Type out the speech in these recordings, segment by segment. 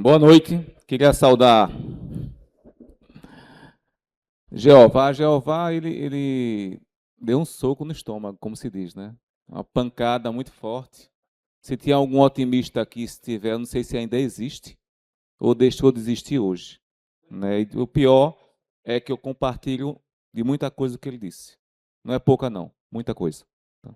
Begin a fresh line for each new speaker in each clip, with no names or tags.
Boa noite. Queria saudar Jeová. Jeová, ele deu um soco no estômago, como se diz, né? Uma pancada muito forte. Se tinha algum otimista aqui, se tiver, eu não sei se ainda existe ou deixou de existir hoje, né? E o pior é que eu compartilho de muita coisa que ele disse. Não é pouca, não. Muita coisa. Tá?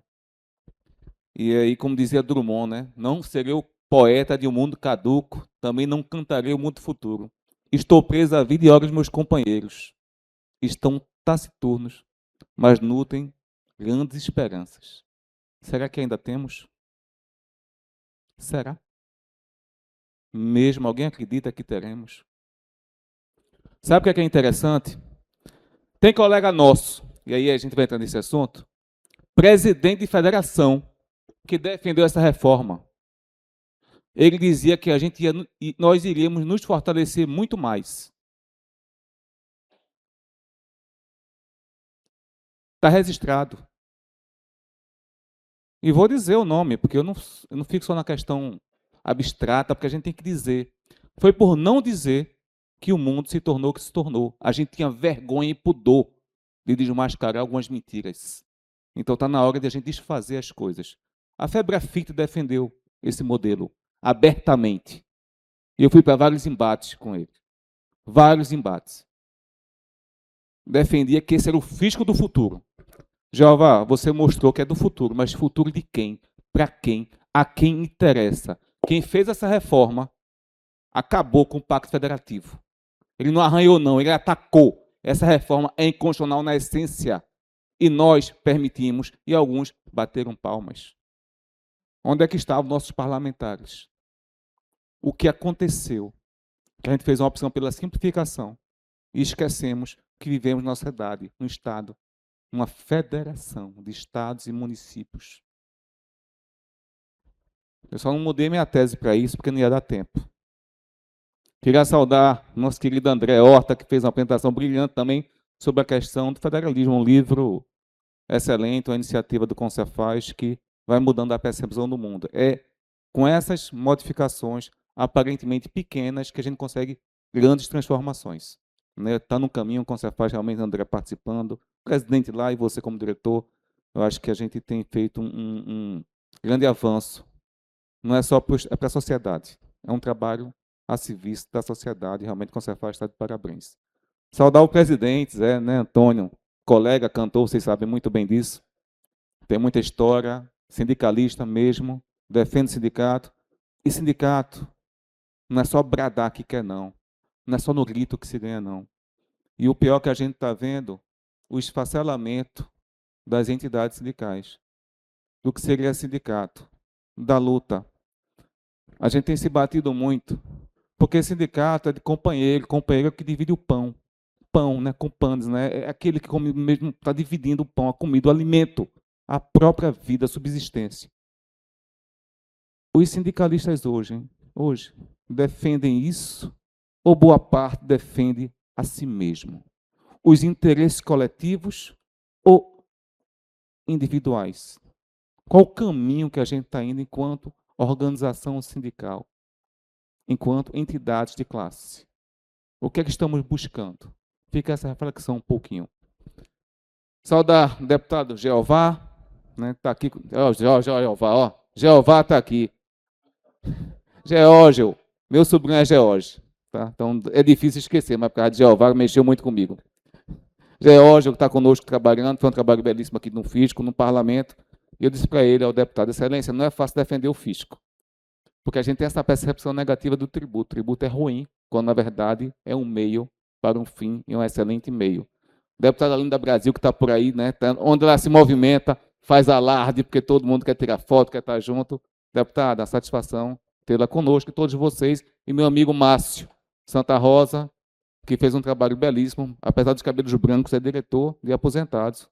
E aí, como dizia Drummond, né? Não serei o poeta de um mundo caduco, também não cantarei o mundo futuro. Estou preso à vida e obras dos meus companheiros. Estão taciturnos, mas nutrem grandes esperanças. Será que ainda temos? Será? Mesmo alguém acredita que teremos? Sabe o que é interessante? Tem colega nosso, e aí a gente vai entrar nesse assunto, presidente de federação, que defendeu essa reforma. Ele dizia que nós iríamos nos fortalecer muito mais. Está registrado. E vou dizer o nome, porque eu não fico só na questão abstrata, porque a gente tem que dizer. Foi por não dizer que o mundo se tornou o que se tornou. A gente tinha vergonha e pudor de desmascarar algumas mentiras. Então está na hora de a gente desfazer as coisas. A Febrafite defendeu esse modelo abertamente. E eu fui para vários embates com ele. Vários embates. Defendia que esse era o fisco do futuro. Jeová, você mostrou que é do futuro, mas futuro de quem? Para quem? A quem interessa? Quem fez essa reforma acabou com o Pacto Federativo. Ele não arranhou, não, ele atacou. Essa reforma é inconstitucional na essência. E nós permitimos, e alguns bateram palmas. Onde é que estavam nossos parlamentares? O que aconteceu? Que a gente fez uma opção pela simplificação e esquecemos que vivemos na sociedade, no Estado, uma federação de estados e municípios. Eu só não mudei minha tese para isso, porque não ia dar tempo. Queria saudar nosso querido André Horta, que fez uma apresentação brilhante também sobre a questão do federalismo, um livro excelente, uma iniciativa do Concefaz que vai mudando a percepção do mundo. É com essas modificações, aparentemente pequenas, que a gente consegue grandes transformações. Está no caminho, o Concefaz realmente, André participando, o presidente lá e você como diretor, eu acho que a gente tem feito um grande avanço. Não é só para a sociedade, é um trabalho a serviço da sociedade, realmente o Concefaz está de parabéns. Saudar o presidente, né, Antônio, colega, cantor, vocês sabem muito bem disso, tem muita história, sindicalista mesmo, defende o sindicato, e sindicato não é só bradar que quer, não é só no grito que se ganha, não. E o pior que a gente está vendo, o esfacelamento das entidades sindicais, do que seria sindicato, da luta. A gente tem se batido muito, porque sindicato é de companheiro que divide o pão, né, com panes, né, é aquele que come mesmo, está dividindo o pão, a comida, o alimento, a própria vida, a subsistência. Os sindicalistas hoje defendem isso, ou boa parte defende a si mesmo? Os interesses coletivos ou individuais? Qual o caminho que a gente está indo enquanto organização sindical, enquanto entidades de classe? O que é que estamos buscando? Fica essa reflexão um pouquinho. Saudar o deputado Jeová, né? Está aqui, Jeová, ó. Jeová está aqui. Geórgio, meu sobrinho é Geórgio. Tá? Então é difícil esquecer, mas por causa de Jeová mexeu muito comigo. Geórgio, que está conosco trabalhando, foi um trabalho belíssimo aqui no Fisco, no Parlamento. E eu disse para ele, ao deputado, Excelência, não é fácil defender o Fisco. Porque a gente tem essa percepção negativa do tributo. O tributo é ruim, quando na verdade é um meio para um fim e um excelente meio. O deputado Alinda Brasil, que está por aí, né, onde ela se movimenta, faz alarde, porque todo mundo quer tirar foto, quer estar junto. Deputada, a satisfação tê-la conosco, todos vocês, e meu amigo Márcio Santa Rosa, que fez um trabalho belíssimo, apesar dos cabelos brancos, é diretor de aposentados.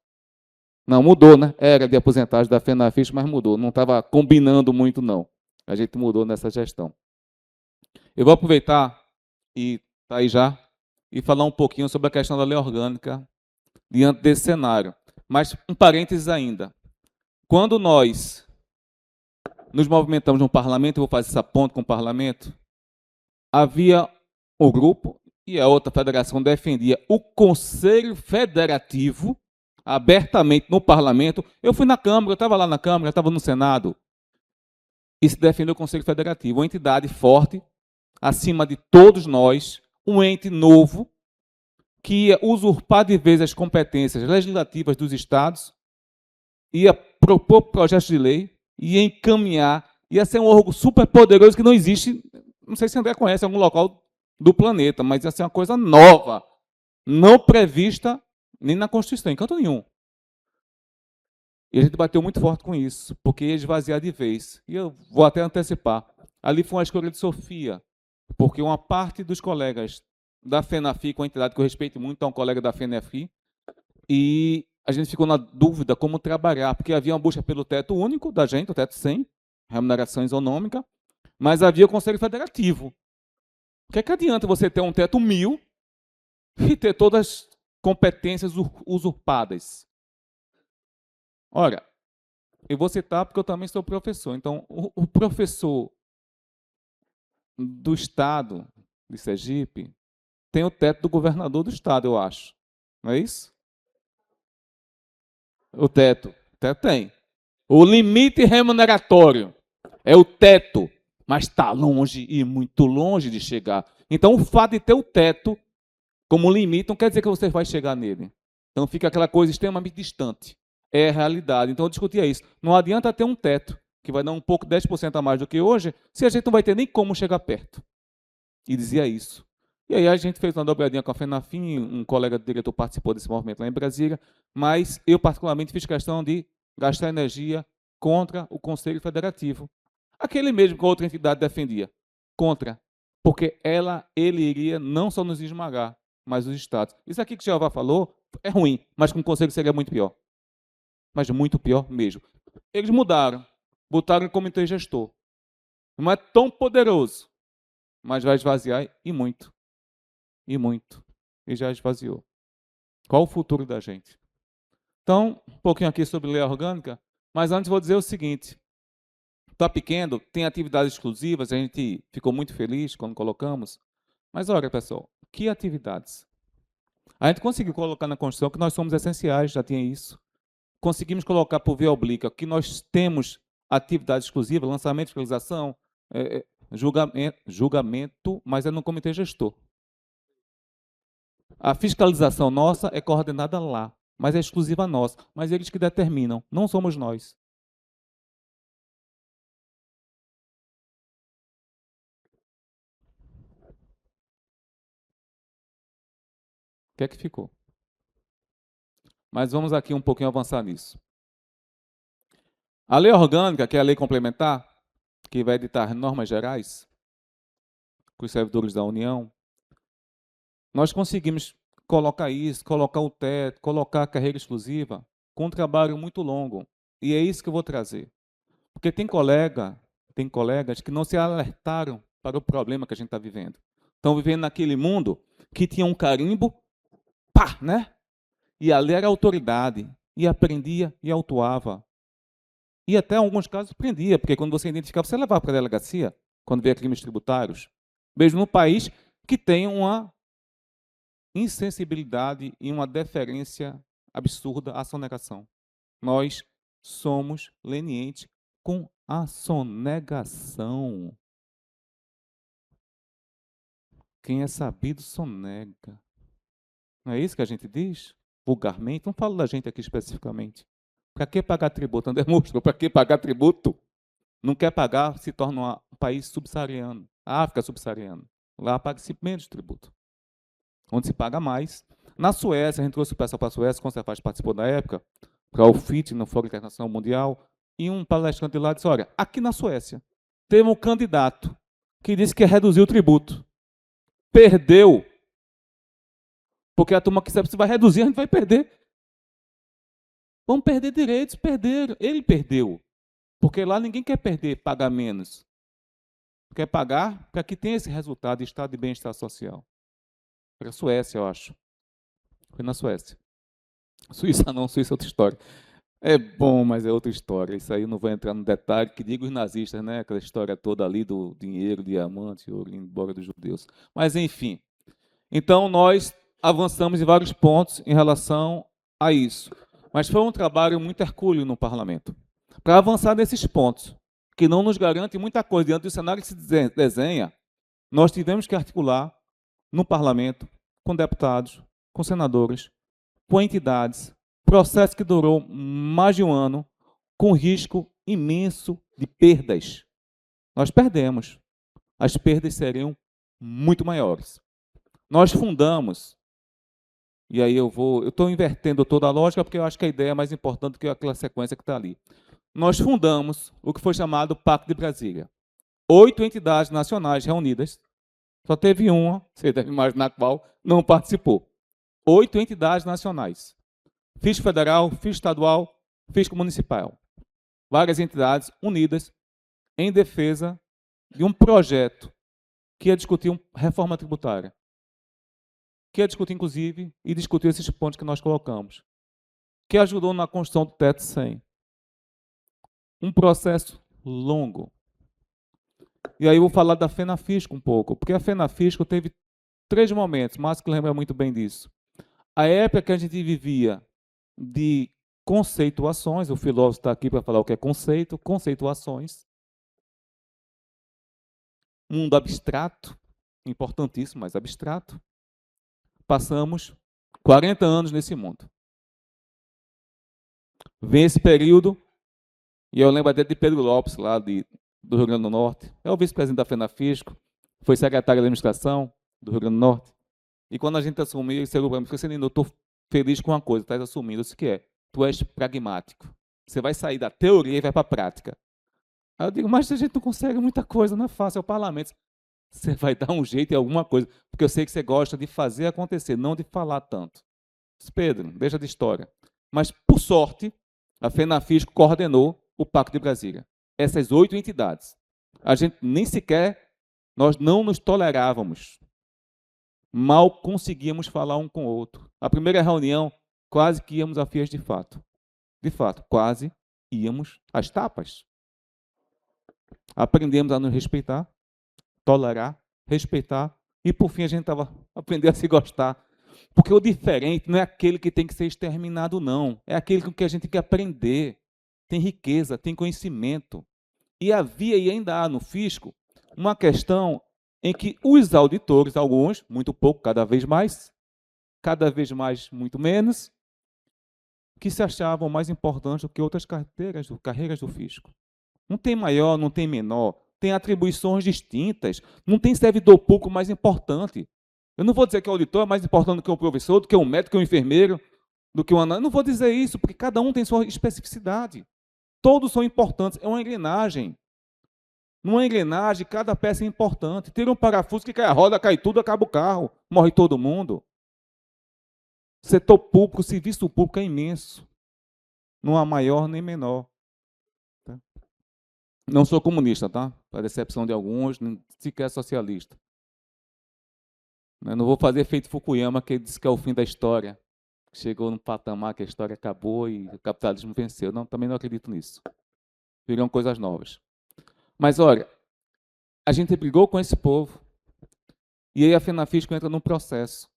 Não, mudou, né? Era de aposentados da FENAFIS, mas mudou. Não estava combinando muito, não. A gente mudou nessa gestão. Eu vou aproveitar, e está aí já, e falar um pouquinho sobre a questão da lei orgânica diante desse cenário. Mas um parênteses ainda. Quando nós nos movimentamos no parlamento, eu vou fazer essa ponte com o parlamento, havia o grupo e a outra federação defendia o Conselho Federativo abertamente no parlamento. Eu fui na Câmara, eu estava lá na Câmara, eu estava no Senado, e se defendeu o Conselho Federativo, uma entidade forte, acima de todos nós, um ente novo, que ia usurpar de vez as competências legislativas dos estados, ia propor projetos de lei, ia encaminhar, ia ser um órgão super poderoso que não existe, não sei se André conhece algum local do planeta, mas ia ser uma coisa nova, não prevista nem na Constituição, em canto nenhum. E a gente bateu muito forte com isso, porque ia esvaziar de vez. E eu vou até antecipar. Ali foi uma escolha de Sofia, porque uma parte dos colegas da FENAFI, com a entidade que eu respeito muito, é um colega da FENAFI, e a gente ficou na dúvida como trabalhar, porque havia uma busca pelo teto único da gente, o teto 100, remuneração isonômica, mas havia o Conselho Federativo. O que é que adianta você ter um teto 1000 e ter todas as competências usurpadas? Ora, eu vou citar porque eu também sou professor. Então, o professor do estado de Sergipe tem o teto do governador do estado, eu acho. Não é isso? O teto. O teto tem. O limite remuneratório é o teto, mas está longe e muito longe de chegar. Então, o fato de ter o teto como limite não quer dizer que você vai chegar nele. Então, fica aquela coisa extremamente distante. É a realidade. Então, eu discutia isso. Não adianta ter um teto, que vai dar um pouco, 10% a mais do que hoje, se a gente não vai ter nem como chegar perto. E dizia isso. E aí a gente fez uma dobradinha com a FENAFIM, um colega diretor participou desse movimento lá em Brasília, mas eu particularmente fiz questão de gastar energia contra o Conselho Federativo. Aquele mesmo que a outra entidade defendia. Contra. Porque ele iria não só nos esmagar, mas os estados. Isso aqui que o Jeová falou é ruim, mas com o Conselho seria muito pior. Mas muito pior mesmo. Eles mudaram, botaram em comitê gestor. Não é tão poderoso, mas vai esvaziar e muito. E muito. E já esvaziou. Qual o futuro da gente? Então, um pouquinho aqui sobre lei orgânica, mas antes vou dizer o seguinte. Está pequeno, tem atividades exclusivas, a gente ficou muito feliz quando colocamos. Mas olha, pessoal, que atividades? A gente conseguiu colocar na Constituição que nós somos essenciais, já tinha isso. Conseguimos colocar por via oblíqua que nós temos atividade exclusiva, lançamento, fiscalização, julgamento, mas é no comitê gestor. A fiscalização nossa é coordenada lá, mas é exclusiva nossa. Mas eles que determinam, não somos nós. O que é que ficou? Mas vamos aqui um pouquinho avançar nisso. A lei orgânica, que é a lei complementar, que vai editar normas gerais para os servidores da União, nós conseguimos colocar isso, colocar o teto, colocar a carreira exclusiva, com um trabalho muito longo. E é isso que eu vou trazer. Porque tem colegas que não se alertaram para o problema que a gente está vivendo. Estão vivendo naquele mundo que tinha um carimbo, pá, né? E ali era autoridade, e aprendia e autuava. E até em alguns casos prendia, porque quando você identificava, você levava para a delegacia, quando via crimes tributários. Mesmo no país que tem uma insensibilidade e uma deferência absurda à sonegação. Nós somos lenientes com a sonegação. Quem é sabido sonega. Não é isso que a gente diz? Vulgarmente? Não falo da gente aqui especificamente. Para que pagar tributo? André mostrou, para que pagar tributo? Não quer pagar, se torna um país subsaariano. A África subsaariana. Lá paga-se menos tributo. Onde se paga mais. Na Suécia, a gente trouxe o pessoal para a Suécia, o Conservati participou da época, para o FIT, no Fórum Internacional Mundial, e um palestrante de lá disse, olha, aqui na Suécia, teve um candidato que disse que ia reduzir o tributo. Perdeu. Porque a turma que sabe se vai reduzir, a gente vai perder. Vamos perder direitos, perderam. Ele perdeu. Porque lá ninguém quer perder, pagar menos. Quer pagar para que tenha esse resultado de estado de bem-estar social. Foi a Suécia, eu acho. Foi na Suécia. Suíça não, Suíça é outra história. É bom, mas é outra história. Isso aí eu não vou entrar no detalhe, que diga os nazistas, né? Aquela história toda ali do dinheiro, diamante, ouro, indo embora dos judeus. Mas, enfim. Então, nós avançamos em vários pontos em relação a isso. Mas foi um trabalho muito hercúleo no parlamento. Para avançar nesses pontos, que não nos garante muita coisa diante do cenário que se desenha, nós tivemos que articular no parlamento, com deputados, com senadores, com entidades, processo que durou mais de um ano, com risco imenso de perdas. Nós perdemos. As perdas seriam muito maiores. Nós fundamos, e aí eu estou invertendo toda a lógica, porque eu acho que a ideia é mais importante do que aquela sequência que está ali. Nós fundamos o que foi chamado Pacto de Brasília. 8 entidades nacionais reunidas, só teve uma, você deve imaginar qual, não participou. 8 entidades nacionais. Fisco federal, fisco estadual, fisco municipal. Várias entidades unidas em defesa de um projeto que ia discutir uma reforma tributária, que ia discutir, inclusive, e discutir esses pontos que nós colocamos, que ajudou na construção do teto 100. Um processo longo. E aí eu vou falar da FENAFISCO um pouco, porque a FENAFISCO teve 3 momentos, Márcio lembra muito bem disso. A época que a gente vivia de conceituações, o filósofo está aqui para falar o que é conceito, conceituações, mundo abstrato, importantíssimo, mas abstrato. Passamos 40 anos nesse mundo. Vem esse período, e eu lembro até de Pedro Lopes, lá do Rio Grande do Norte, é o vice-presidente da FENAFISCO, foi secretário de administração do Rio Grande do Norte, e quando a gente assumiu, ele chegou para mim e falou assim, eu estou feliz com uma coisa, estás assumindo, eu disse, que é? Tu és pragmático. Você vai sair da teoria e vai para a prática. Aí eu digo, mas a gente não consegue muita coisa, não é fácil, é o parlamento. Você vai dar um jeito em alguma coisa, porque eu sei que você gosta de fazer acontecer, não de falar tanto. Pedro, deixa de história. Mas, por sorte, a FENAFISCO coordenou o Pacto de Brasília. Essas 8 entidades. A gente nem sequer, nós não nos tolerávamos. Mal conseguíamos falar um com o outro. A primeira reunião, quase que íamos a vias de fato. De fato, quase íamos às tapas. Aprendemos a nos respeitar, tolerar, respeitar, e por fim a gente estava aprendendo a se gostar. Porque o diferente não é aquele que tem que ser exterminado, não. É aquele com que a gente tem que aprender. Tem riqueza, tem conhecimento. E havia e ainda há no fisco uma questão em que os auditores, alguns, muito pouco, cada vez mais, muito menos, que se achavam mais importantes do que outras carreiras do fisco. Não tem maior, não tem menor, tem atribuições distintas, não tem servidor público mais importante. Eu não vou dizer que o auditor é mais importante do que o professor, do que o médico, do que o enfermeiro, do que o analista. Eu não vou dizer isso, porque cada um tem sua especificidade. Todos são importantes, é uma engrenagem. Numa engrenagem, cada peça é importante. Tira um parafuso que cai a roda, cai tudo, acaba o carro, morre todo mundo. Setor público, serviço público é imenso. Não há maior nem menor. Tá? Não sou comunista, tá? Para decepção de alguns, nem sequer socialista. Não vou fazer feito Fukuyama, que disse que é o fim da história. Chegou num patamar que a história acabou e o capitalismo venceu. Não, também não acredito nisso. Virão coisas novas. Mas, olha, a gente brigou com esse povo, e aí a FENAFISCO entra num processo.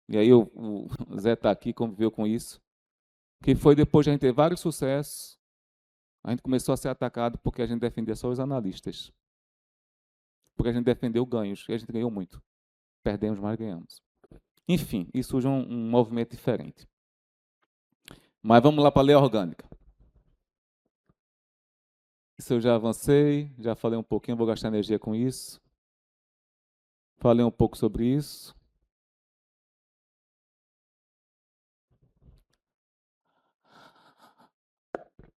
E aí o Zé está aqui, conviveu com isso, que foi depois de a gente ter vários sucessos, a gente começou a ser atacado porque a gente defendia só os analistas. Porque a gente defendeu ganhos, e a gente ganhou muito. Perdemos, mas ganhamos. Enfim, isso surge um movimento diferente. Mas vamos lá para a lei orgânica. Isso eu já avancei, já falei um pouquinho, vou gastar energia com isso. Falei um pouco sobre isso.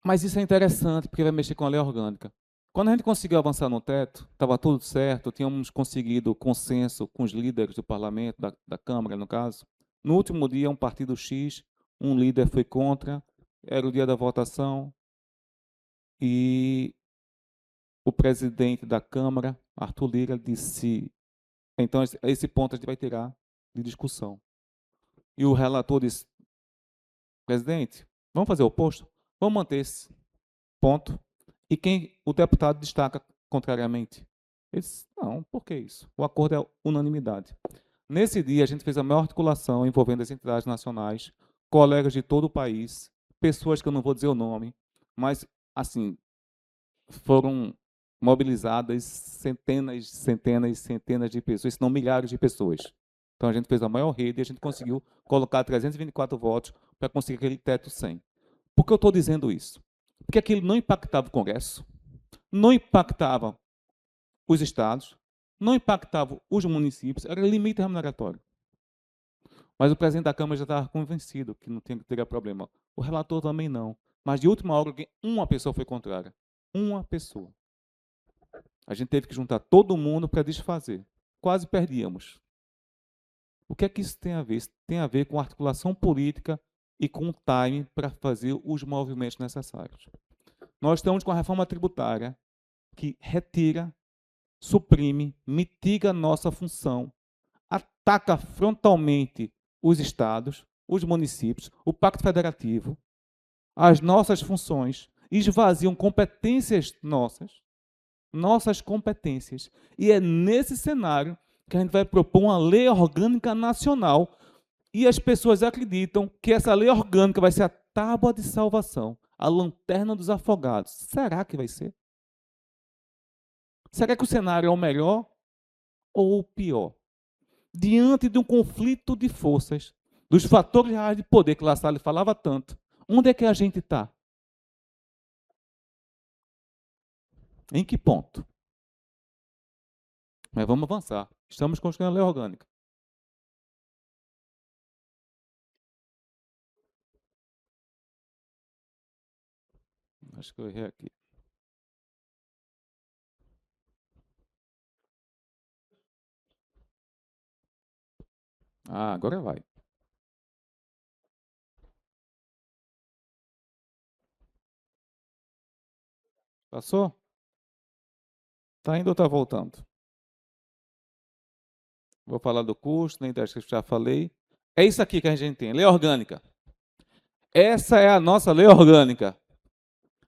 Mas isso é interessante, porque vai mexer com a lei orgânica. Quando a gente conseguiu avançar no teto, estava tudo certo, tínhamos conseguido consenso com os líderes do parlamento, da Câmara, no caso. No último dia, um partido X, um líder foi contra, era o dia da votação, e o presidente da Câmara, Arthur Lira, disse, então esse ponto a gente vai tirar de discussão. E o relator disse, presidente, vamos fazer o oposto? Vamos manter esse ponto. E quem o deputado destaca contrariamente? Ele disse, não, por que isso? O acordo é unanimidade. Nesse dia, a gente fez a maior articulação envolvendo as entidades nacionais, colegas de todo o país, pessoas que eu não vou dizer o nome, mas, assim, foram mobilizadas centenas de pessoas, se não milhares de pessoas. Então, a gente fez a maior rede e a gente conseguiu colocar 324 votos para conseguir aquele teto 100. Por que eu estou dizendo isso? Porque aquilo não impactava o Congresso, não impactava os estados, não impactava os municípios, era limite remuneratório. Mas o presidente da Câmara já estava convencido que não teria problema. O relator também não. Mas de última hora, uma pessoa foi contrária. Uma pessoa. A gente teve que juntar todo mundo para desfazer. Quase perdíamos. O que é que isso tem a ver? Isso tem a ver com articulação política e com o time para fazer os movimentos necessários. Nós estamos com a reforma tributária que retira, suprime, mitiga a nossa função, ataca frontalmente os estados, os municípios, o Pacto Federativo, as nossas funções, esvaziam competências nossas competências. E é nesse cenário que a gente vai propor uma lei orgânica nacional e as pessoas acreditam que essa lei orgânica vai ser a tábua de salvação, a lanterna dos afogados. Será que vai ser? Será que o cenário é o melhor ou o pior? Diante de um conflito de forças, dos fatores reais de poder que La Salle falava tanto, onde é que a gente está? Em que ponto? Mas vamos avançar. Estamos construindo a lei orgânica. Acho que eu errei aqui. Ah, agora vai. Passou? Está indo ou está voltando? Vou falar do custo, nem das que eu já falei. É isso aqui que a gente tem, lei orgânica. Essa é a nossa lei orgânica.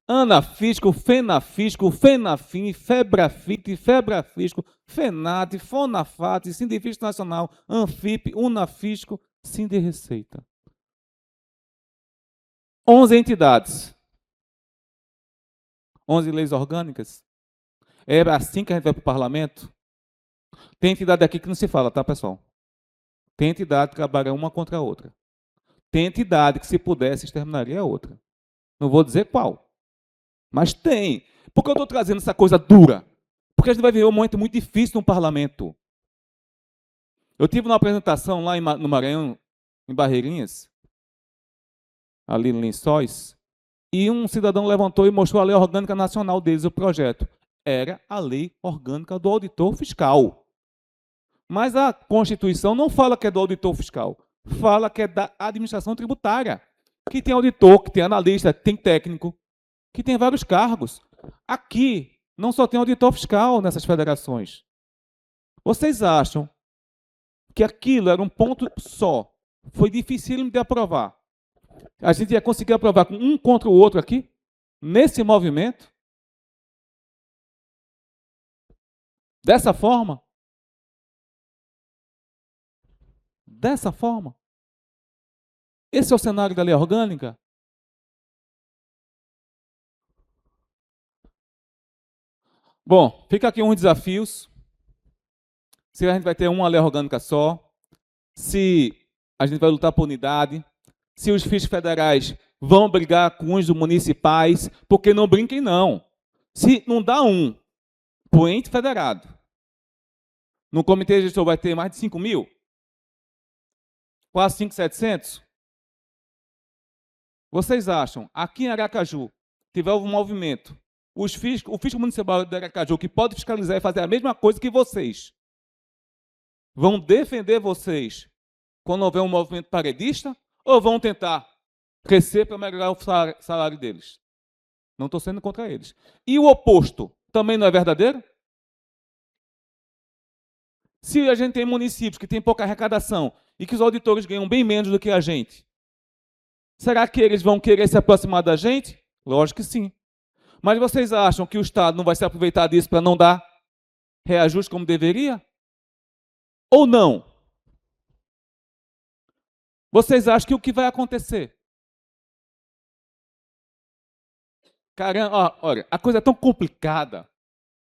Anafisco, Fenafisco, Fenafim, Febrafite, Febrafisco, Fenat, Fonafat, Sindifisco Nacional, Anfip, Unafisco, Sindirreceita. 11 entidades. 11 leis orgânicas. É assim que a gente vai para o parlamento? Tem entidade aqui que não se fala, tá, pessoal? Tem entidade que trabalha uma contra a outra. Tem entidade que, se pudesse, exterminaria a outra. Não vou dizer qual. Mas tem. Por que eu estou trazendo essa coisa dura? Porque a gente vai viver um momento muito difícil no parlamento. Eu tive uma apresentação lá no Maranhão, em Barreirinhas, ali em Lençóis, e um cidadão levantou e mostrou a lei orgânica nacional deles, o projeto. Era a lei orgânica do auditor fiscal. Mas a Constituição não fala que é do auditor fiscal, fala que é da administração tributária, que tem auditor, que tem analista, que tem técnico, que tem vários cargos. Aqui, não só tem auditor fiscal nessas federações. Vocês acham que aquilo era um ponto só? Foi difícil de aprovar. A gente ia conseguir aprovar com um contra o outro aqui? Nesse movimento? Dessa forma? Dessa forma? Esse é o cenário da lei orgânica? Bom, fica aqui uns desafios. Se a gente vai ter uma lei orgânica só, se a gente vai lutar por unidade, se os fiscos federais vão brigar com os municipais, porque não brinquem não. Se não dá um para o ente federado, no comitê gestor vai ter mais de 5 mil? Quase 5.700? Vocês acham, aqui em Aracaju, tiver um movimento, o fisco municipal de Aracaju, que pode fiscalizar e fazer a mesma coisa que vocês, vão defender vocês quando houver um movimento paredista, ou vão tentar crescer para melhorar o salário deles? Não estou sendo contra eles. E o oposto também não é verdadeiro? Se a gente tem municípios que têm pouca arrecadação e que os auditores ganham bem menos do que a gente, será que eles vão querer se aproximar da gente Lógico que sim. Mas vocês acham que o Estado não vai se aproveitar disso para não dar reajuste como deveria? Ou não? Vocês acham que o que vai acontecer? Caramba, olha, a coisa é tão complicada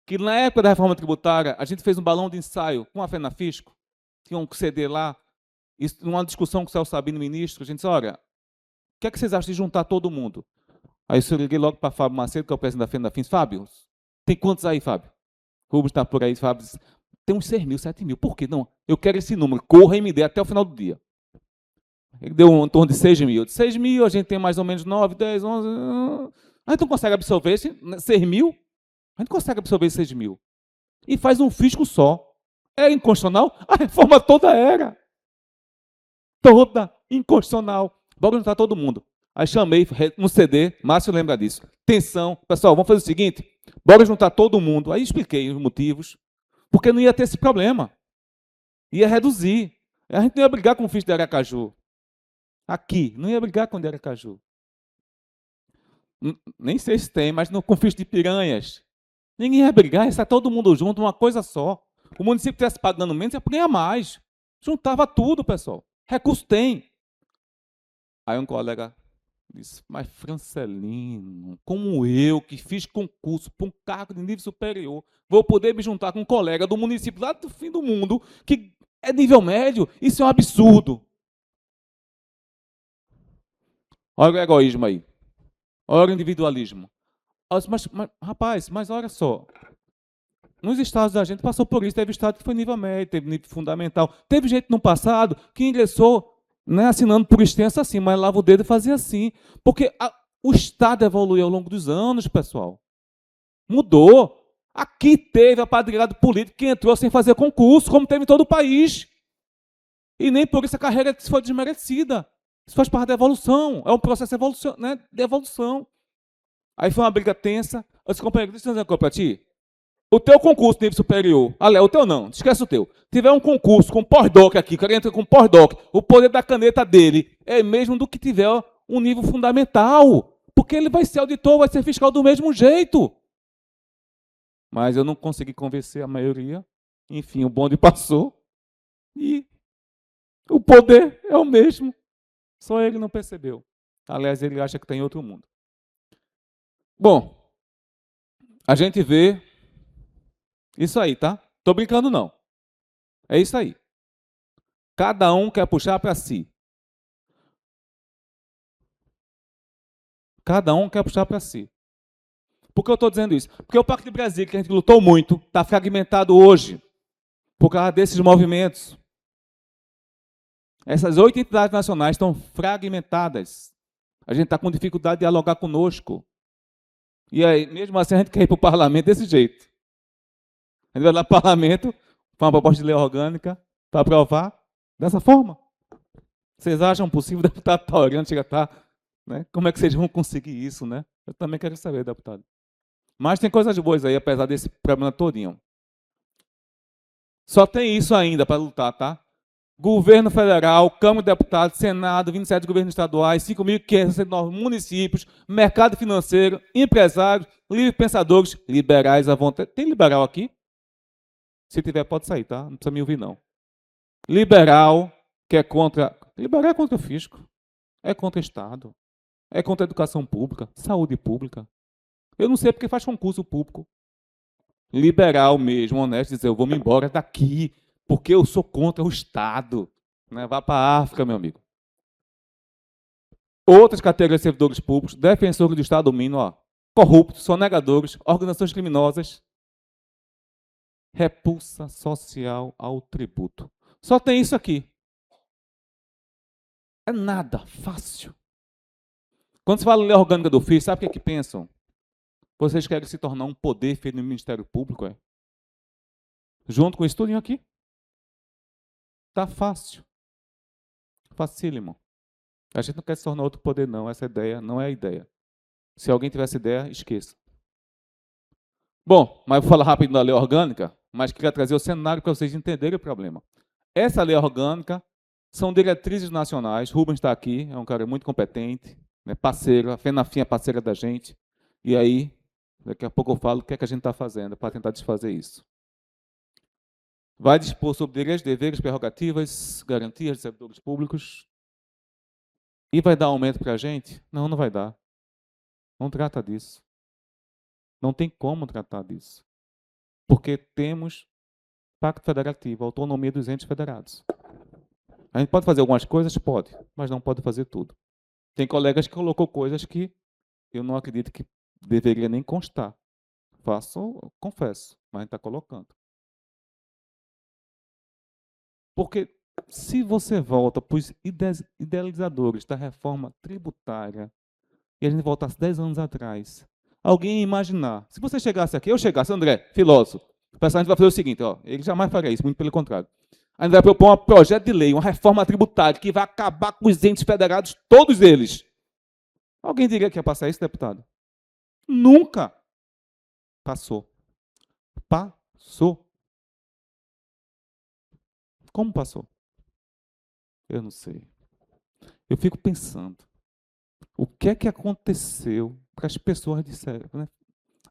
que na época da reforma tributária a gente fez um balão de ensaio com a FENAFISCO, tinha um CD lá, numa discussão com o Celso Sabino, ministro, a gente disse, olha, o que é que vocês acham de juntar todo mundo? Aí eu liguei logo para Fábio Macedo, que é o presidente da FENAFINS. Fábio, tem quantos aí, Fábio? Rubens está por aí, Fábio disse, tem uns 6 mil, 7 mil. Por quê? Não, eu quero esse número, corra e me dê até o final do dia. Ele deu em torno de 6 mil. De 6 mil, a gente tem mais ou menos 9, 10, 11... A gente não consegue absorver esse 6 mil? A gente consegue absorver esses 6 mil. E faz um fisco só. É inconstitucional? A reforma toda era. Toda inconstitucional. Bora juntar todo mundo. Aí chamei no CD, Márcio lembra disso. Tensão. Pessoal, vamos fazer o seguinte, bora juntar todo mundo. Aí expliquei os motivos, porque não ia ter esse problema. Ia reduzir. A gente não ia brigar com o fisco de Aracaju. Aqui, não ia brigar com o de Aracaju. Nem sei se tem, mas com o fisco de Piranhas. Ninguém ia brigar, ia estar todo mundo junto, uma coisa só. O município estivesse pagando menos, ia ganhar mais. Juntava tudo, pessoal. Recurso tem. Aí um colega disse, mas Francelino, como eu, que fiz concurso para um cargo de nível superior, vou poder me juntar com um colega do município lá do fim do mundo, que é nível médio? Isso é um absurdo. Olha o egoísmo aí. Olha o individualismo. Rapaz, mas olha só. Nos estados da gente passou por isso. Teve estado que foi nível médio, teve nível fundamental. Teve gente no passado que ingressou, né, assinando por extenso assim, mas lava o dedo e fazia assim. Porque o Estado evoluiu ao longo dos anos, pessoal. Mudou. Aqui teve apadrinhado político que entrou sem fazer concurso, como teve em todo o país. E nem por isso a carreira foi desmerecida. Isso faz parte da evolução. É um processo de evolução. Aí foi uma briga tensa. Eu disse, companheiro, deixa eu dizer uma coisa para ti. O teu concurso de nível superior, o teu não, esquece o teu. Tiver um concurso com pós-doc aqui, o cara entra com pós-doc, o poder da caneta dele é mesmo do que tiver um nível fundamental. Porque ele vai ser auditor, vai ser fiscal do mesmo jeito. Mas eu não consegui convencer a maioria. Enfim, o bonde passou. E o poder é o mesmo. Só ele não percebeu. Aliás, ele acha que está em outro mundo. Bom, a gente vê isso aí, tá? Tô brincando, não. É isso aí. Cada um quer puxar para si. Cada um quer puxar para si. Por que eu estou dizendo isso? Porque o Pacto de Brasília, que a gente lutou muito, está fragmentado hoje, por causa desses movimentos. Essas 8 entidades nacionais estão fragmentadas. A gente está com dificuldade de dialogar conosco. E aí, mesmo assim, a gente quer ir para o parlamento desse jeito. A gente vai lá para o parlamento, com uma proposta de lei orgânica, para aprovar dessa forma. Vocês acham possível o deputado estar orando, chega a estar... Né? Como é que vocês vão conseguir isso, né? Eu também quero saber, deputado. Mas tem coisas boas aí, apesar desse problema todinho. Só tem isso ainda para lutar, tá? Governo Federal, Câmara de Deputados, Senado, 27 governos estaduais, 5.569 municípios, mercado financeiro, empresários, livre pensadores, liberais à vontade. Tem liberal aqui? Se tiver, pode sair, tá? Não precisa me ouvir, não. Liberal, que é contra... Liberal é contra o fisco. É contra o Estado. É contra a educação pública, saúde pública. Eu não sei porque faz concurso público. Liberal mesmo, honesto, dizer, eu vou me embora daqui, porque eu sou contra o Estado. Né? Vá para a África, meu amigo. Outras categorias de servidores públicos, defensores do Estado mínimo, corruptos, sonegadores, organizações criminosas. Repulsa social ao tributo. Só tem isso aqui. É nada, fácil. Quando se fala em lei orgânica do fisco, sabe o que pensam? Vocês querem se tornar um poder feito no Ministério Público, é? Junto com isso tudinho aqui. Tá fácil. Facílimo. A gente não quer se tornar outro poder, não. Essa ideia não é a ideia. Se alguém tivesse ideia, esqueça. Bom, mas vou falar rápido da lei orgânica, mas queria trazer o cenário para vocês entenderem o problema. Essa lei orgânica são diretrizes nacionais. Rubens está aqui, é um cara muito competente, é parceiro, a FENAFIM é parceira da gente. E aí, daqui a pouco eu falo o que é que a gente está fazendo para tentar desfazer isso. Vai dispor sobre direitos, deveres, prerrogativas, garantias de servidores públicos. E vai dar aumento para a gente? Não, não vai dar. Não trata disso. Não tem como tratar disso. Porque temos Pacto Federativo, autonomia dos entes federados. A gente pode fazer algumas coisas? Pode, mas não pode fazer tudo. Tem colegas que colocou coisas que eu não acredito que deveria nem constar. Faço, confesso, mas a gente está colocando. Porque se você volta para os idealizadores da reforma tributária, e a gente voltasse 10 anos atrás, alguém ia imaginar, se você chegasse aqui, eu chegasse, André, filósofo, o pessoal, a gente vai fazer o seguinte, ó, ele jamais faria isso, muito pelo contrário. A gente vai propor um projeto de lei, uma reforma tributária, que vai acabar com os entes federados, todos eles. Alguém diria que ia passar isso, deputado? Nunca. Passou. Passou. Como passou? Eu não sei. Eu fico pensando, o que é que aconteceu para as pessoas disseram, né,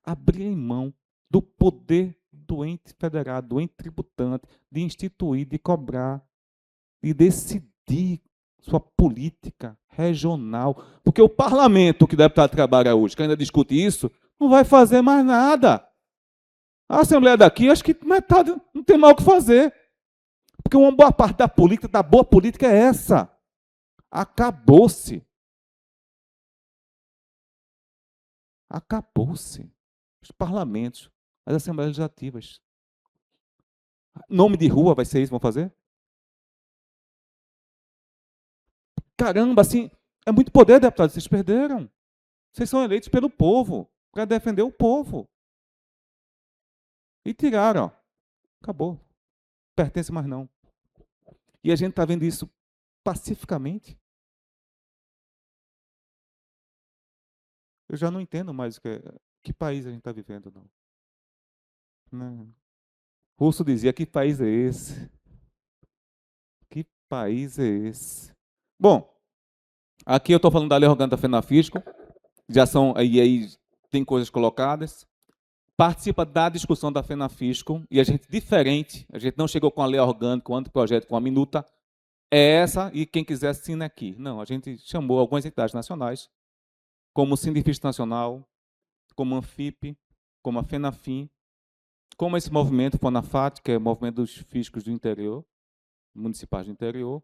abrirem mão do poder do ente federado, do ente tributante, de instituir, de cobrar, de decidir sua política regional. Porque o parlamento que o deputado trabalha hoje, que ainda discute isso, não vai fazer mais nada. A Assembleia daqui, acho que metade não tem mal o que fazer. Porque uma boa parte da política, da boa política é essa. Acabou-se. Acabou-se. Os parlamentos, as assembleias legislativas. Nome de rua vai ser isso, vão fazer? Caramba, assim, é muito poder, deputado, vocês perderam. Vocês são eleitos pelo povo, para defender o povo. E tiraram, ó. Acabou. Pertence mais não. E a gente está vendo isso pacificamente. Eu já não entendo mais que país a gente está vivendo, não. Não. Russo dizia, que país é esse? Que país é esse? Bom, aqui eu estou falando da Lei Orgânica da FENAFISCO, já são, aí tem coisas colocadas. Participa da discussão da FENAFISCO, e a gente, diferente, a gente não chegou com a lei orgânica, com o anteprojeto, com a minuta, é essa, e quem quiser assina aqui. Não, a gente chamou algumas entidades nacionais, como o Sindifisco Nacional, como a Anfip, como a FENAFIM, como esse movimento FONAFAT, que é o movimento dos fiscos do interior, municipais do interior,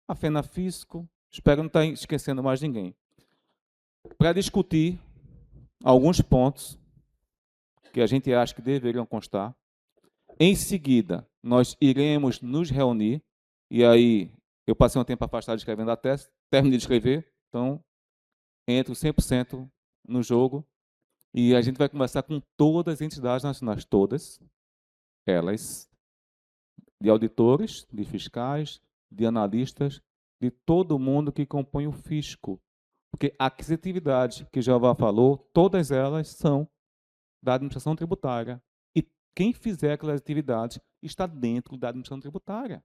a FENAFISCO, espero não estar esquecendo mais ninguém, para discutir alguns pontos que a gente acha que deveriam constar. Em seguida, nós iremos nos reunir, e aí eu passei um tempo afastado escrevendo a tese, terminei de escrever, então entro 100% no jogo, e a gente vai conversar com todas as entidades nacionais, todas elas, de auditores, de fiscais, de analistas, de todo mundo que compõe o fisco. Porque a aquisitividade que Jeová falou, todas elas são da administração tributária. E quem fizer aquelas atividades está dentro da administração tributária.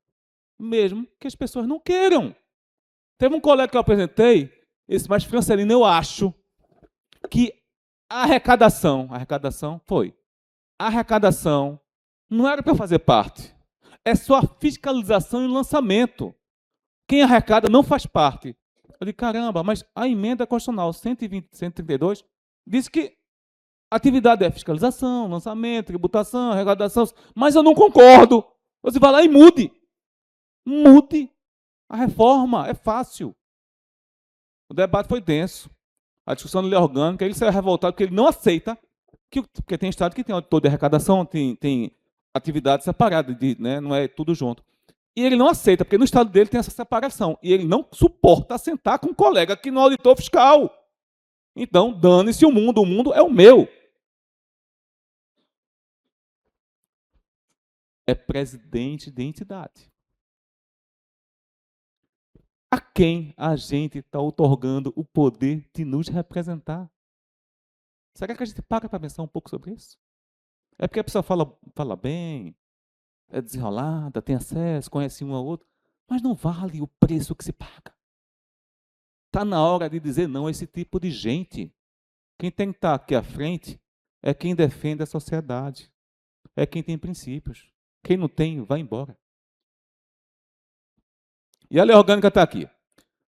Mesmo que as pessoas não queiram. Teve um colega que eu apresentei, esse mais Francelino, eu acho que a arrecadação não era para fazer parte. É só a fiscalização e o lançamento. Quem arrecada não faz parte. Eu digo, caramba, mas a emenda constitucional 120, 132 diz que a atividade é fiscalização, lançamento, tributação, arrecadação, mas eu não concordo. Você vai lá e mude. Mude. A reforma é fácil. O debate foi denso. A discussão da lei orgânica, ele saiu revoltado porque ele não aceita, porque tem estado que tem auditor de arrecadação, tem atividade separada, né, não é tudo junto. E ele não aceita, porque no estado dele tem essa separação. E ele não suporta sentar com um colega que não é auditor fiscal. Então, dane-se o mundo é o meu. É presidente de entidade. A quem a gente está otorgando o poder de nos representar? Será que a gente para pensar um pouco sobre isso? É porque a pessoa fala bem, é desenrolada, tem acesso, conhece um ao outro, mas não vale o preço que se paga. Está na hora de dizer não a esse tipo de gente. Quem tem que estar aqui à frente é quem defende a sociedade. É quem tem princípios. Quem não tem, vai embora. E a lei orgânica está aqui.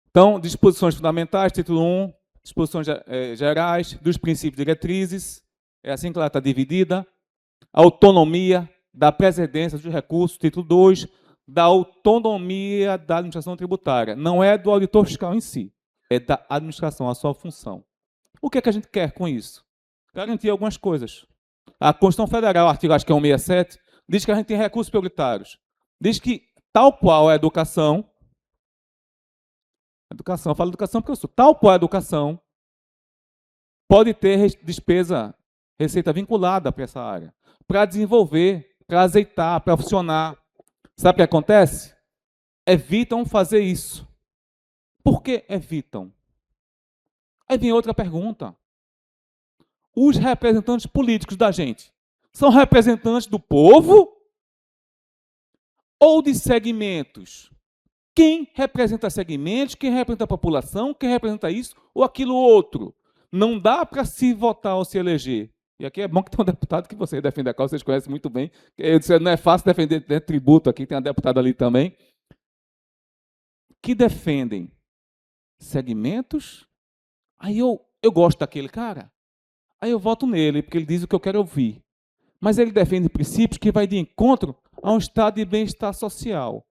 Então, disposições fundamentais, título 1, disposições gerais, dos princípios e diretrizes, é assim que ela está dividida. Autonomia da presidência dos recursos, título 2, da autonomia da administração tributária. Não é do auditor fiscal em si, é da administração, a sua função. O que é que a gente quer com isso? Garantir algumas coisas. A Constituição Federal, artigo acho que é 167, diz que a gente tem recursos prioritários. Diz que, tal qual a educação, eu falo educação porque eu sou, tal qual a educação, pode ter despesa, receita vinculada para essa área, para desenvolver, para azeitar, para funcionar. Sabe o que acontece? Evitam fazer isso. Por que evitam? Aí vem outra pergunta. Os representantes políticos da gente são representantes do povo ou de segmentos? Quem representa segmentos, quem representa a população, quem representa isso ou aquilo outro? Não dá para se votar ou se eleger. E aqui é bom que tem um deputado que você defende a causa, vocês conhecem muito bem. Eu disse, não é fácil defender tributo aqui, tem uma deputada ali também. Que defendem segmentos. Aí eu gosto daquele cara. Aí eu voto nele, porque ele diz o que eu quero ouvir. Mas ele defende princípios que vai de encontro a um estado de bem-estar social.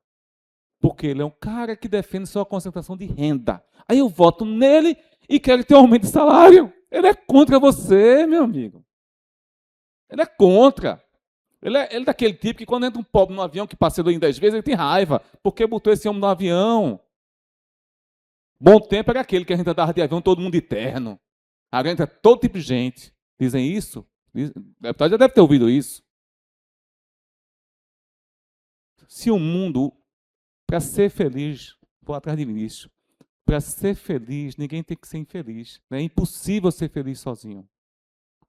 Porque ele é um cara que defende só a concentração de renda. Aí eu voto nele e quero ter um aumento de salário. Ele é contra você, meu amigo. Ele é contra. Ele é daquele tipo que quando entra um pobre no avião que passeou em 10 vezes, ele tem raiva. Porque botou esse homem no avião. Bom tempo era aquele que a gente andava de avião, todo mundo de terno. Agora entra todo tipo de gente. Dizem isso? O deputado já deve ter ouvido isso. Se o mundo, para ser feliz, vou atrás de Vinícius, para ser feliz, ninguém tem que ser infeliz. É impossível ser feliz sozinho.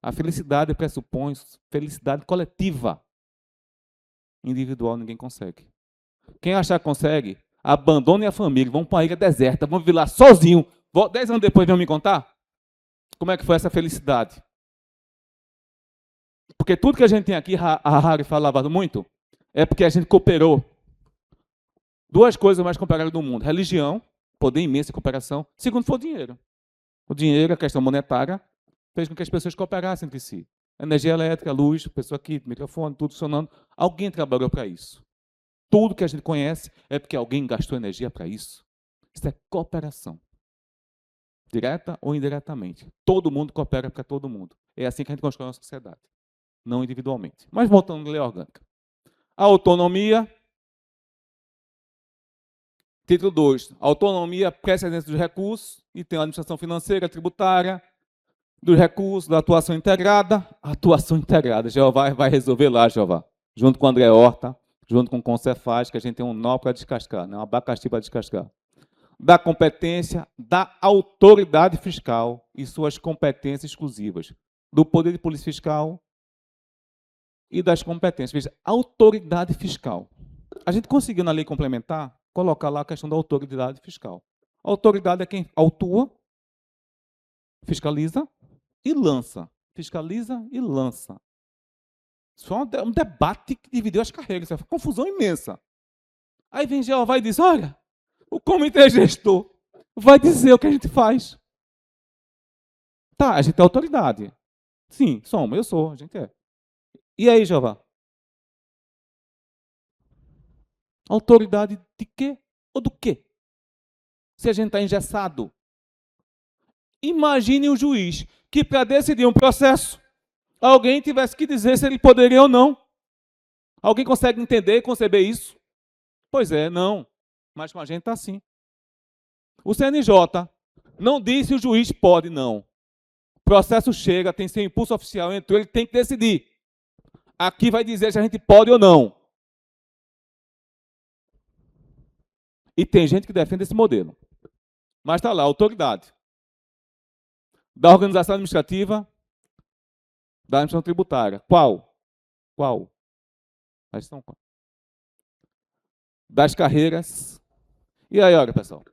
A felicidade pressupõe felicidade coletiva. Individual ninguém consegue. Quem achar que consegue, abandone a família, vão para uma ilha deserta, vão viver lá sozinho. 10 anos depois vão me contar como é que foi essa felicidade. Porque tudo que a gente tem aqui, a Harry falava muito, é porque a gente cooperou. Duas coisas mais comparáveis do mundo. Religião, poder imenso em cooperação. Segundo foi o dinheiro. O dinheiro, a questão monetária, fez com que as pessoas cooperassem entre si. Energia elétrica, luz, pessoa aqui, microfone, tudo funcionando. Alguém trabalhou para isso. Tudo que a gente conhece é porque alguém gastou energia para isso. Isso é cooperação. Direta ou indiretamente. Todo mundo coopera para todo mundo. É assim que a gente constrói uma sociedade. Não individualmente. Mas voltando à lei orgânica. A autonomia. Título 2. Autonomia, precedência dos recursos. E tem a administração financeira, tributária, dos recursos, da atuação integrada. Atuação integrada. Jeová vai resolver lá, Jeová. Junto com o André Horta, junto com o Concefaz, que a gente tem um nó para descascar, né? Um abacaxi para descascar. Da competência, da autoridade fiscal e suas competências exclusivas. Do poder de polícia fiscal e das competências. Veja, autoridade fiscal. A gente conseguiu na lei complementar colocar lá a questão da autoridade fiscal. A autoridade é quem autua, fiscaliza e lança. Fiscaliza e lança. Isso é um debate que dividiu as carreiras. Isso é uma confusão imensa. Aí vem Jeová e diz, olha, o comitê gestor vai dizer o que a gente faz. Tá, a gente é autoridade. Sim, somos, eu sou, a gente é. E aí, Jeová? Autoridade de quê? Ou do quê? Se a gente está engessado. Imagine um juiz que, para decidir um processo, alguém tivesse que dizer se ele poderia ou não. Alguém consegue entender e conceber isso? Pois é, não. Mas com a gente está assim. O CNJ não diz se o juiz pode, não. O processo chega, tem seu impulso oficial, entrou, ele tem que decidir. Aqui vai dizer se a gente pode ou não. E tem gente que defende esse modelo. Mas está lá, autoridade. Da organização administrativa, da administração tributária. Qual? Qual? Das carreiras. E aí, olha, pessoal,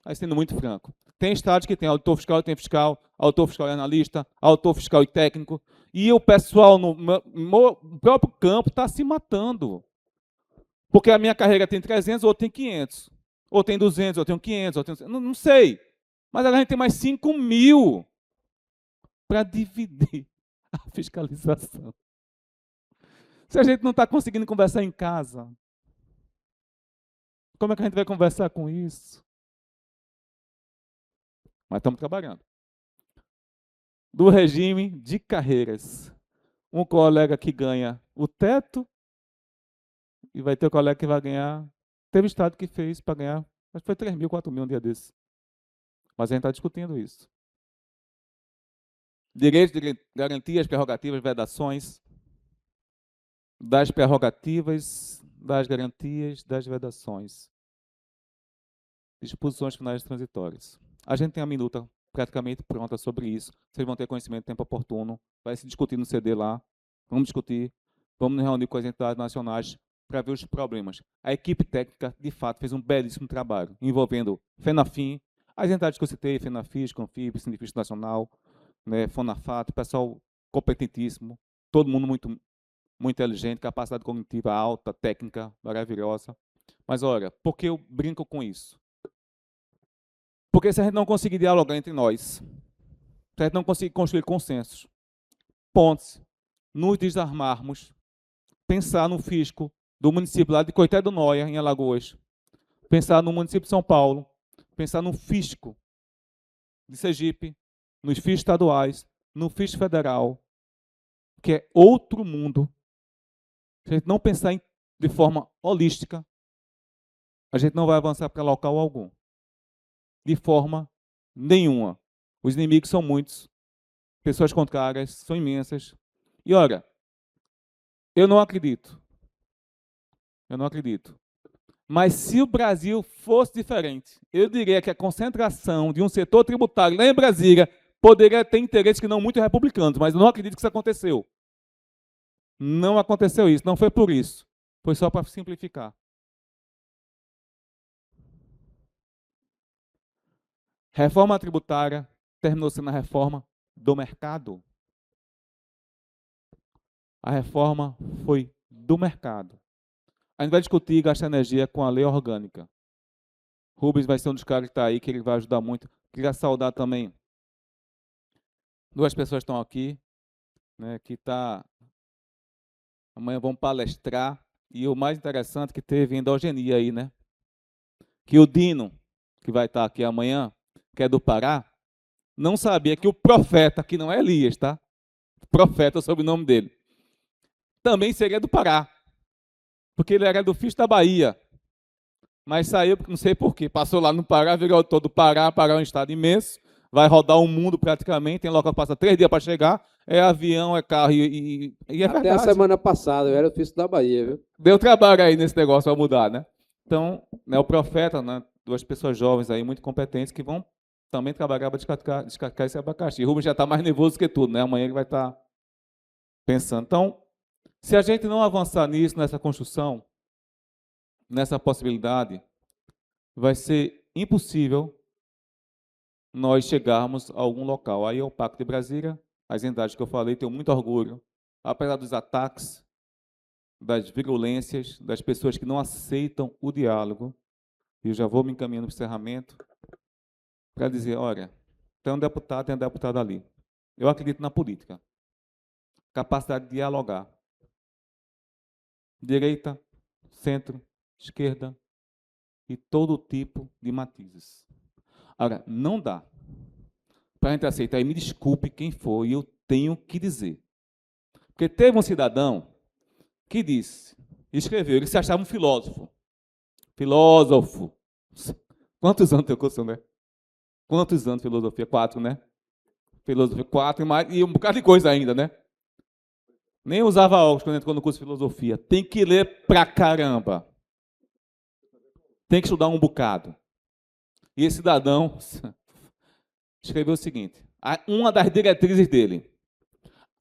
aí sendo muito franco, Tem estados que tem auditor fiscal e analista, auditor fiscal e técnico, e o pessoal no próprio campo está se matando. Porque a minha carreira tem 300, ou tem 500. Ou tem 200, ou tem 500, ou tem... Não sei. Mas a gente tem mais 5.000 para dividir a fiscalização. Se a gente não está conseguindo conversar em casa, como é que a gente vai conversar com isso? Mas estamos trabalhando. Do regime de carreiras. Um colega que ganha o teto e vai ter um colega que vai ganhar... Teve estado que fez para ganhar, acho que foi 3 mil, 4 mil um dia desse. Mas a gente está discutindo isso. Direitos, garantias, prerrogativas, vedações, das prerrogativas, das garantias, das vedações. Disposições finais transitórias. A gente tem a minuta praticamente pronta sobre isso. Vocês vão ter conhecimento em tempo oportuno. Vai se discutir no CD lá. Vamos discutir. Vamos nos reunir com as entidades nacionais para ver os problemas. A equipe técnica, de fato, fez um belíssimo trabalho, envolvendo FENAFIM, as entidades que eu citei, FENAFIS, CONFIB, Sindicato Nacional, né, FONAFAT, pessoal competentíssimo, todo mundo muito inteligente, capacidade cognitiva alta, técnica maravilhosa. Mas, olha, por que eu brinco com isso? Porque se a gente não conseguir dialogar entre nós, se a gente não conseguir construir consensos, pontes, nos desarmarmos, pensar no fisco do município lá de Coité do Noia, em Alagoas, pensar no município de São Paulo, pensar no fisco de Sergipe, nos fiscos estaduais, no fisco federal, que é outro mundo. Se a gente não pensar de forma holística, a gente não vai avançar para local algum. De forma nenhuma. Os inimigos são muitos, pessoas contrárias são imensas. E olha, eu não acredito. Mas se o Brasil fosse diferente, eu diria que a concentração de um setor tributário lá em Brasília poderia ter interesses que não muito republicanos, mas eu não acredito que isso aconteceu. Não aconteceu isso, não foi por isso. Foi só para simplificar. Reforma tributária terminou sendo a reforma do mercado. A reforma foi do mercado. A gente vai discutir e gastar energia com a lei orgânica. Rubens vai ser um dos caras que está aí, que ele vai ajudar muito. Queria saudar também 2 pessoas que estão aqui, né, que amanhã vão palestrar, e o mais interessante que teve endogenia aí, né? Que o Dino, que vai estar aqui amanhã, que é do Pará, não sabia que o profeta, que não é Elias, tá? Profeta é o sobrenome dele, também seria do Pará, porque ele era do Fisco da Bahia, mas saiu, não sei porquê, passou lá no Pará, virou todo o Pará. Pará é um estado imenso, vai rodar o mundo praticamente, tem local que passa 3 dias para chegar, é avião, é carro, e é verdade.
Até a semana passada, eu era o Fisco da Bahia, viu?
Deu trabalho aí nesse negócio para mudar, né? Então, né, o profeta, né, 2 pessoas jovens aí, muito competentes, que vão também trabalhar para descascar esse abacaxi. Rubens já está mais nervoso que tudo, né? Amanhã ele vai estar pensando. Então, se a gente não avançar nisso, nessa construção, nessa possibilidade, vai ser impossível nós chegarmos a algum local. Aí é o Pacto de Brasília, as entidades que eu falei, tenho muito orgulho, apesar dos ataques, das virulências, das pessoas que não aceitam o diálogo, e eu já vou me encaminhando para o encerramento, para dizer, olha, tem um deputado ali. Eu acredito na política. Capacidade de dialogar. Direita, centro, esquerda e todo tipo de matizes. Agora, não dá para a gente aceitar, e me desculpe quem for, e eu tenho que dizer. Porque teve um cidadão que escreveu, ele se achava um filósofo. Filósofo. Quantos anos tem o curso, né? Quantos anos de filosofia? 4, né? Filosofia 4 e um bocado de coisa ainda, né? Nem usava óculos quando entrou no curso de filosofia. Tem que ler pra caramba. Tem que estudar um bocado. E esse cidadão escreveu o seguinte, uma das diretrizes dele: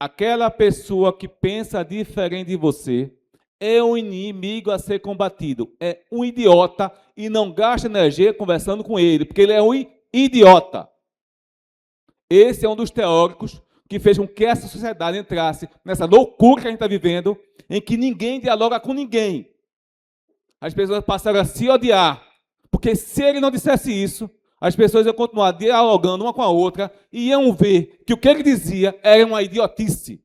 aquela pessoa que pensa diferente de você é um inimigo a ser combatido, é um idiota, e não gasta energia conversando com ele, porque ele é um idiota. Esse é um dos teóricos que fez com que essa sociedade entrasse nessa loucura que a gente está vivendo, em que ninguém dialoga com ninguém. As pessoas passaram a se odiar, porque se ele não dissesse isso, as pessoas iam continuar dialogando uma com a outra e iam ver que o que ele dizia era uma idiotice.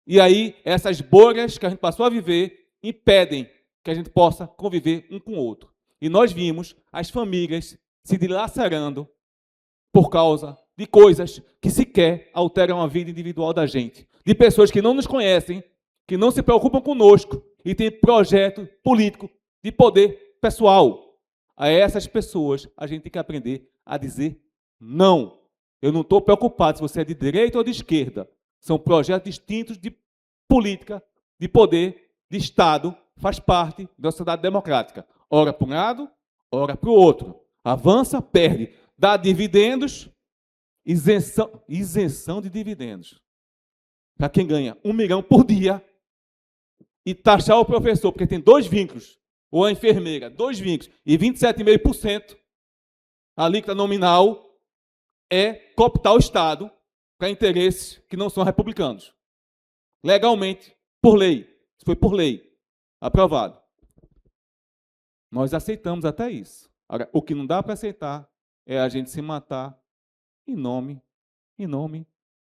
E aí, essas bolhas que a gente passou a viver impedem que a gente possa conviver um com o outro. E nós vimos as famílias se dilacerando por causa de coisas que sequer alteram a vida individual da gente. De pessoas que não nos conhecem, que não se preocupam conosco e têm projeto político de poder pessoal. A essas pessoas, a gente tem que aprender a dizer não. Eu não estou preocupado se você é de direita ou de esquerda. São projetos distintos de política, de poder, de Estado, faz parte da sociedade democrática. Ora para um lado, ora para o outro. Avança, perde. Dá dividendos, isenção de dividendos. Para quem ganha 1 milhão por dia e taxar o professor, porque tem 2 vínculos, ou a enfermeira, 2 vínculos, e 27,5%, a alíquota nominal é cooptar o Estado para interesses que não são republicanos. Legalmente, por lei. Isso foi por lei. Aprovado. Nós aceitamos até isso. Agora, o que não dá para aceitar é a gente se matar em nome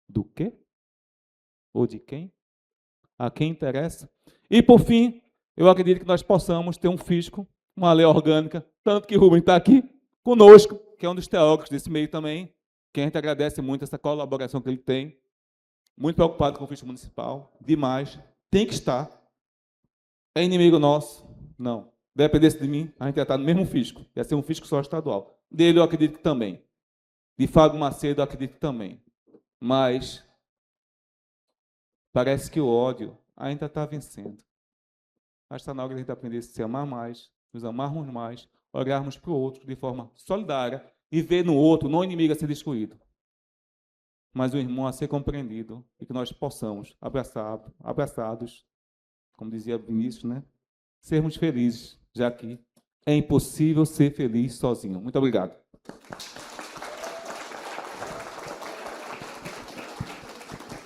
do quê? Ou de quem? A quem interessa? E, por fim, eu acredito que nós possamos ter um fisco, uma lei orgânica, tanto que Rubem está aqui conosco, que é um dos teóricos desse meio também, que a gente agradece muito essa colaboração que ele tem, muito preocupado com o fisco municipal, demais, tem que estar. É inimigo nosso? Não. Dependesse de mim, a gente ia estar no mesmo fisco, ia ser um fisco só estadual. Dele eu acredito que também. De Fábio Macedo eu acredito que também. Mas parece que o ódio ainda está vencendo. Acho que está na hora de a gente aprender a se amar mais, nos amarmos mais, olharmos para o outro de forma solidária e ver no outro, não o inimigo a ser destruído, mas o irmão a ser compreendido e que nós possamos, abraçados, como dizia Vinícius, né? Sermos felizes, já que é impossível ser feliz sozinho. Muito obrigado.